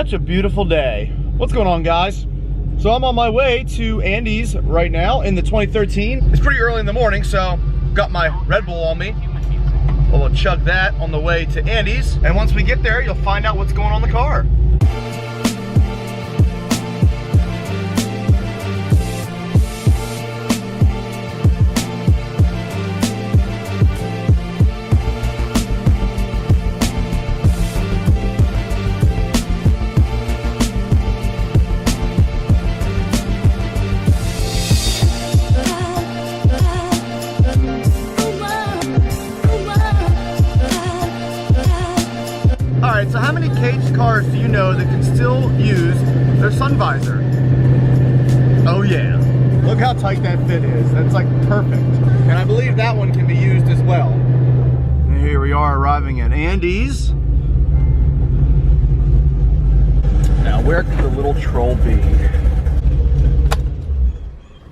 such a beautiful day. What's going on, guys? So I'm on my way to Andy's right now in the 2013. It's pretty early in the morning, so got my Red Bull on me. We'll chug that on the way to Andy's. And once we get there, you'll find out what's going on in the car. So how many caged cars do you know that can still use their sun visor? Oh yeah. Look how tight that fit is. That's like perfect. And I believe that one can be used as well. And here we are arriving at Andy's. Now where could the little troll be?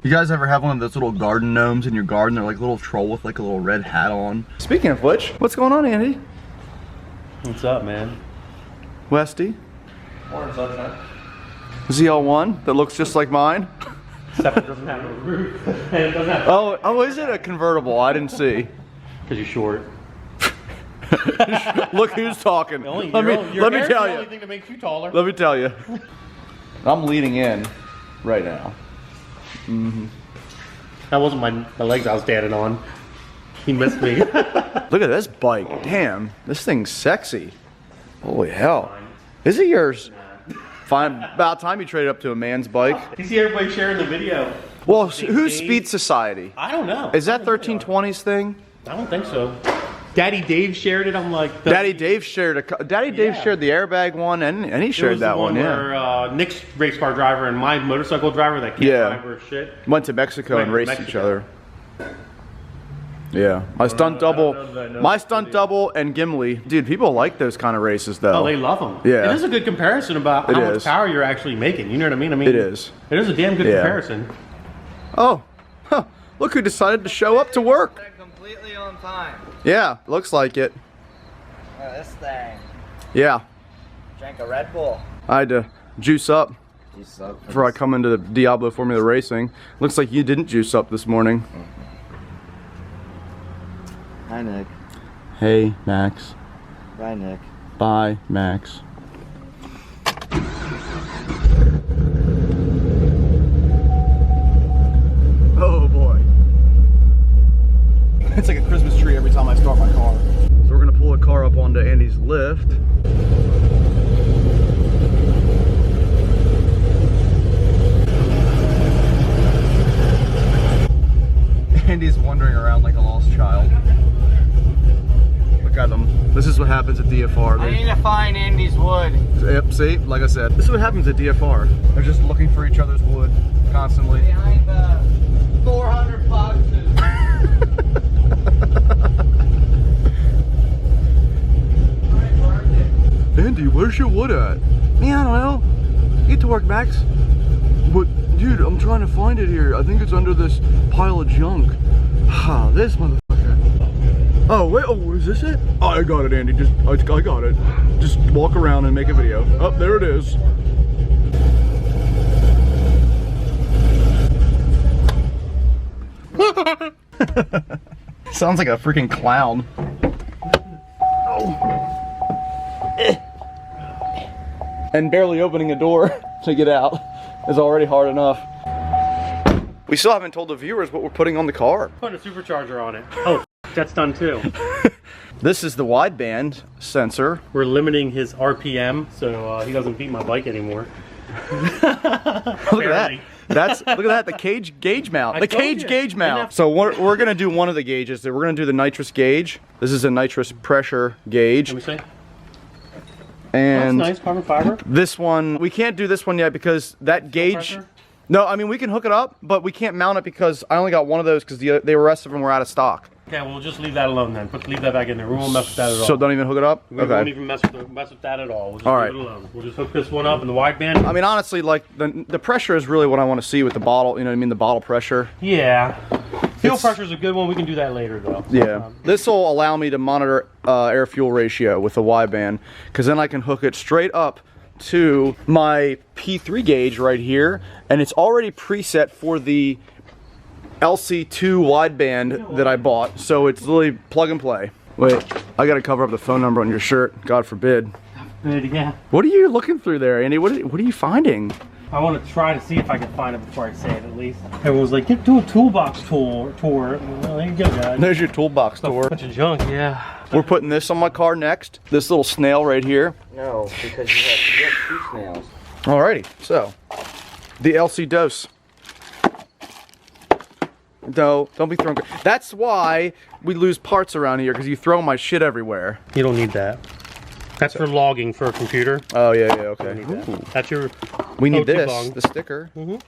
You guys ever have one of those little garden gnomes in your garden? They're like a little troll with like a little red hat on. Speaking of which, what's going on, Andy? What's up, man? Westy? Morning, sunshine. ZL1 that looks just like mine. Except it doesn't have a roof. And it doesn't have Oh, is it a convertible? I didn't see. Because you're short. Look who's talking. Let me tell you. The only thing that makes you taller. Let me tell you. I'm leaning in right now. That wasn't my legs I was standing on. He missed me. Look at this bike. Damn, this thing's sexy. Holy hell. Is it yours? Fine. About time you traded up to a man's bike. You see everybody sharing the video. Well, who's Speed Society? I don't know. Is that 1320's thing? I don't think so. Daddy Dave shared it. I'm like, Daddy Dave shared Dave shared the airbag one, and he shared that one. Where Nick's race car driver and my motorcycle driver that can't drive or shit went to Mexico and raced each other. Yeah, my stunt double and Gimli. Dude, people like those kind of races though. Oh, they love them. Yeah. It is a good comparison about how much power you're actually making. You know what I mean? It is. It is a damn good comparison. Oh, huh. Look who decided to show up to work. Completely on time. Yeah, looks like it. Look at this thing. Yeah. Drank a Red Bull. I had to juice up before I come into the Diablo Formula Racing. Looks like you didn't juice up this morning. Hi, Nick. Hey, Max. Bye, Nick. Bye, Max. Oh boy. It's like a Christmas tree every time I start my car. So we're gonna pull a car up onto Andy's lift. Andy's wandering around like a lost child. Look at them. This is what happens at DFR. I need to find Andy's wood. Yep, see? Like I said, this is what happens at DFR. They're just looking for each other's wood constantly. Behind the 400 boxes. Andy, where's your wood at? Man, I don't know. Get to work, Max. But, dude, I'm trying to find it here. I think it's under this pile of junk. Ah, this motherfucker. Oh, wait, oh, is this it? Oh, I got it, Andy. I got it. Just walk around and make a video. Oh, there it is. Sounds like a freaking clown. Oh. And barely opening a door to get out is already hard enough. We still haven't told the viewers what we're putting on the car. Putting a supercharger on it. Oh, that's done too. This is the wideband sensor. We're limiting his RPM so he doesn't beat my bike anymore. Look at that. Look at that, the gauge mount. The cage gauge mount. So we're gonna do one of the gauges. We're gonna do the nitrous gauge. This is a nitrous pressure gauge. Let me see. And that's nice, carbon fiber. This one, we can't do this one yet because that gauge. No, I mean we can hook it up, but we can't mount it because I only got one of those because the rest of them were out of stock. Okay, we'll just leave that alone then. Leave that back in there. We won't mess with that at all. So don't even hook it up? We won't even mess with that at all. We'll just leave it alone. We'll just hook this one up in the wideband. I mean, honestly, like the pressure is really what I want to see with the bottle. You know what I mean? The bottle pressure. Yeah. Fuel pressure is a good one. We can do that later though. Yeah. This will allow me to monitor air-fuel ratio with the wideband, because then I can hook it straight up to my P3 gauge right here, and it's already preset for the LC2 wideband that I bought, so it's literally plug and play. Wait, I gotta cover up the phone number on your shirt, God forbid. Yeah. What are you looking through there, Andy? What are you finding? I want to try to see if I can find it before I say it, at least. Everyone's like, get to a toolbox tour. Well, there you go, guys. There's your toolbox tour. A bunch of junk, yeah. We're putting this on my car next. This little snail right here. No, because you have 2 snails. Alrighty, so the LC dose. No, don't be throwing. That's why we lose parts around here, because you throw my shit everywhere. You don't need that. That's for logging for a computer. Oh yeah, okay. That's your. We need this, log. the sticker. We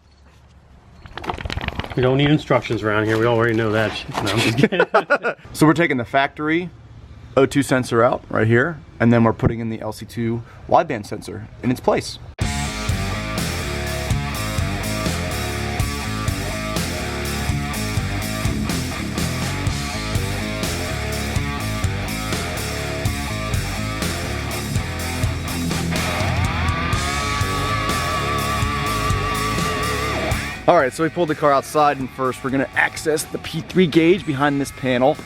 don't need instructions around here. We already know that shit. No, I'm just kidding. So we're taking the factory O2 sensor out right here, and then we're putting in the LC2 wideband sensor in its place. Alright, so we pulled the car outside, and first we're going to access the P3 gauge behind this panel.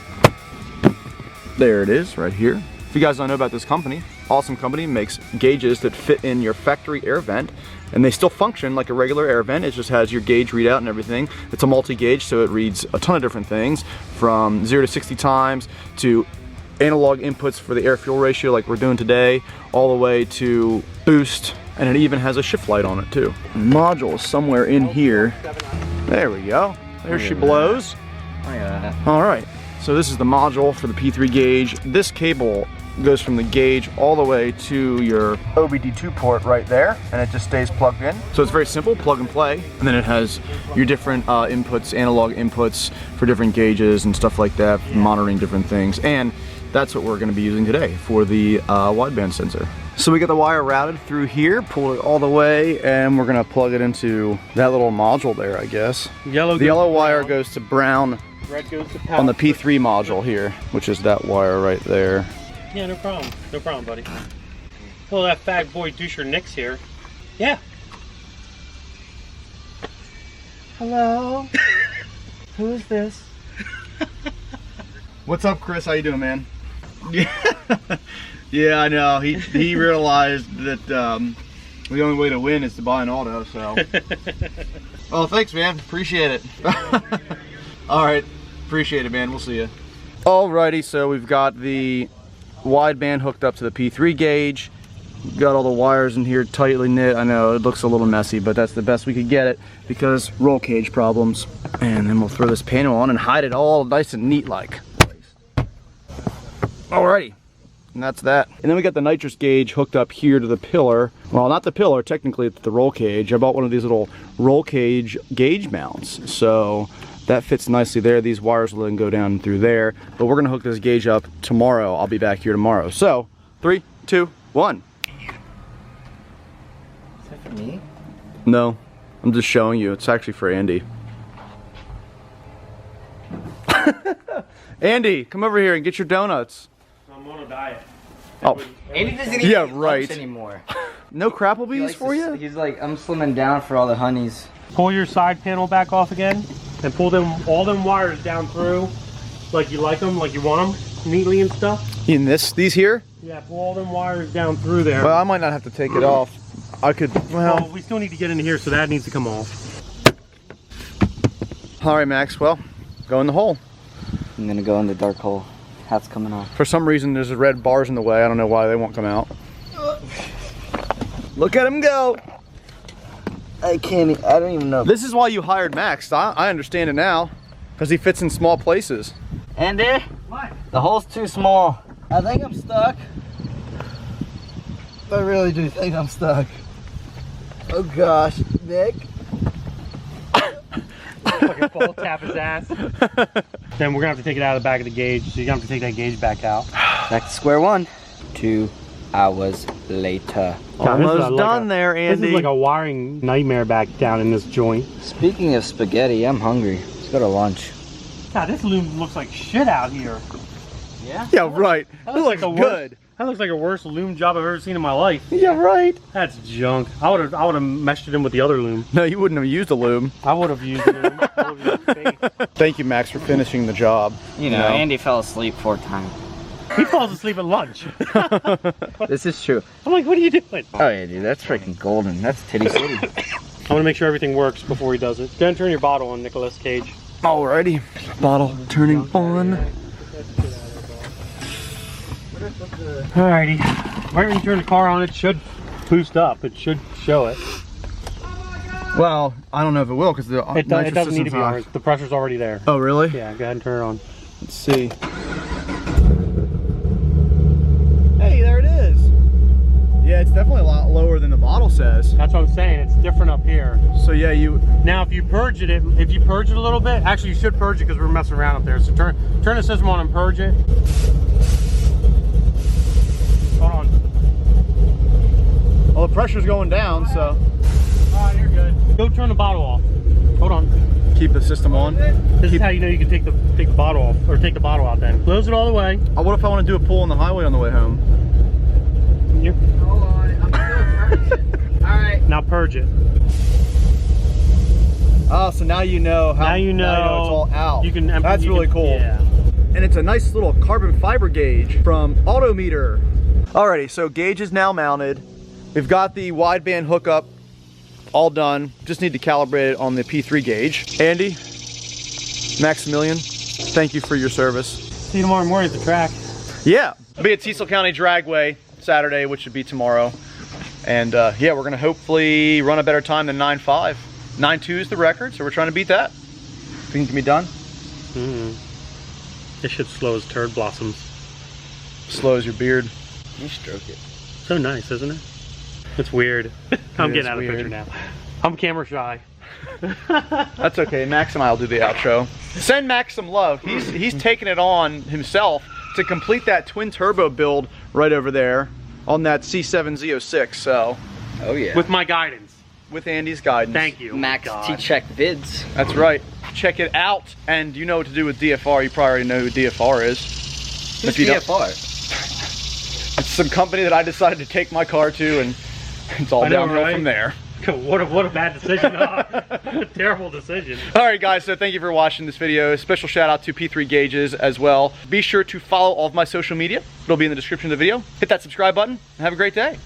There it is, right here. If you guys don't know about this company, awesome company, makes gauges that fit in your factory air vent, and they still function like a regular air vent. It just has your gauge readout and everything. It's a multi-gauge, so it reads a ton of different things, from 0 to 60 times to analog inputs for the air-fuel ratio like we're doing today, all the way to boost, and it even has a shift light on it too. Module is somewhere in here. There we go. There she blows. Alright, so this is the module for the P3 gauge. This cable goes from the gauge all the way to your OBD2 port right there, and it just stays plugged in. So it's very simple, plug and play, and then it has your different inputs, analog inputs for different gauges and stuff like that, monitoring different things. And that's what we're going to be using today for the wideband sensor. So we got the wire routed through here, pull it all the way, and we're gonna plug it into that little module there, I guess. The yellow wire goes to brown. Red goes to power. On the P3 module here, which is that wire right there. Yeah, no problem. No problem, buddy. Oh, that fag boy doucher Nick's here. Yeah. Hello? Who is this? What's up, Chris? How you doing, man? Yeah. Yeah, I know. He realized that the only way to win is to buy an auto, so. Oh, thanks, man. Appreciate it. All right. Appreciate it, man. We'll see you. Alrighty, so we've got the wideband hooked up to the P3 gauge. Got all the wires in here tightly knit. I know it looks a little messy, but that's the best we could get it because roll cage problems. And then we'll throw this panel on and hide it all nice and neat like. Alrighty. And that's that. And then we got the nitrous gauge hooked up here to the pillar. Well, not the pillar, technically it's the roll cage. I bought one of these little roll cage gauge mounts. So that fits nicely there. These wires will then go down through there. But we're gonna hook this gauge up tomorrow. I'll be back here tomorrow. So, 3, 2, 1. Is that for me? No, I'm just showing you. It's actually for Andy. Andy, come over here and get your donuts. I'm on a diet. Oh, Andy doesn't eat yeah, right. anymore. No Crapplebees for you? He's like, I'm slimming down for all the honeys. Pull your side panel back off again and pull all them wires down through like you like them, like you want them, neatly and stuff. In these here? Yeah, pull all them wires down through there. Well, I might not have to take it off. I could, well, we still need to get into here, so that needs to come off. All right, Max, well, go in the hole. I'm gonna go in the dark hole. Hat's coming off. For some reason, there's red bars in the way. I don't know why they won't come out. Look at him go. I don't even know. This is why you hired Max. I understand it now, because he fits in small places. Andy? What? The hole's too small. I think I'm stuck. I really do think I'm stuck. Oh gosh, Nick. Fucking ball tap his ass. Then we're gonna have to take it out of the back of the gauge, so you're gonna have to take that gauge back out. Back to square one. 2 hours later. Almost done there, Andy. This is like a wiring nightmare back down in this joint. Speaking of spaghetti, I'm hungry. Let's go to lunch. God, this loom looks like shit out here. Yeah? Yeah, right. That It looks looks like the good. That looks like a worst loom job I've ever seen in my life. Yeah, right. That's junk. I would have meshed it in with the other loom. No, you wouldn't have used a loom. I would have used loom. I would have used face. Thank you, Max, for finishing the job. You know, Andy fell asleep 4 times. He falls asleep at lunch. This is true. I'm like, what are you doing? Oh yeah, dude, that's freaking golden. That's Titty City. I want to make sure everything works before he does it. Go ahead and turn your bottle on, Nicolas Cage. Alrighty. Bottle turning on. Alrighty. Right when you turn the car on, it should boost up. It should show it. Well, I don't know if it will because the It doesn't need to be high. on. The pressure's already there. Oh, really? Yeah, go ahead and turn it on. Let's see. Hey, there it is. Yeah, it's definitely a lot lower than the bottle says. That's what I'm saying. It's different up here. So yeah, Now, if you purge it a little bit, actually you should purge it because we're messing around up there. So turn the system on and purge it. Hold on. well, the pressure's going down, so Oh, you're good. Go turn the bottle off. Hold on. keep the system on. This is how you know you can take the bottle off, or take the bottle out then. Close it all the way. What if I want to do a pull on the highway on the way home? Hold on, I'm still Alright. Now purge it. Oh, so now you know how. Now you know it's all out. You can empty. That's really cool. Yeah. And it's a nice little carbon fiber gauge from Autometer. Alrighty, so gauge is now mounted. We've got the wideband hookup all done. Just need to calibrate it on the P3 gauge. Andy, Maximilian, thank you for your service. See you tomorrow morning at the track. Yeah, I'll be at Cecil County Dragway Saturday, which should be tomorrow. And yeah, we're gonna hopefully run a better time than 9.5. 9.2 is the record, so we're trying to beat that. Think it can be done? It should slow as turd blossoms. Slow as your beard. You stroke it. So nice, isn't it? It's weird. I'm It getting is out of the weird. picture now. I'm camera shy. That's okay, Max and I'll do the outro. Send Max some love. He's taking it on himself to complete that twin turbo build right over there on that C7 Z06, so. Oh yeah. With my guidance. With Andy's guidance. Thank you. Max God. T-Check vids. That's right. Check it out. And you know what to do with DFR. You probably already know who DFR is. Who's If you don't- DFR? It's some company that I decided to take my car to, and it's all I know, downhill right? from there. What a bad decision. Terrible decision. Alright guys, so thank you for watching this video. Special shout out to P3 Gauges as well. Be sure to follow all of my social media. It'll be in the description of the video. Hit that subscribe button and have a great day.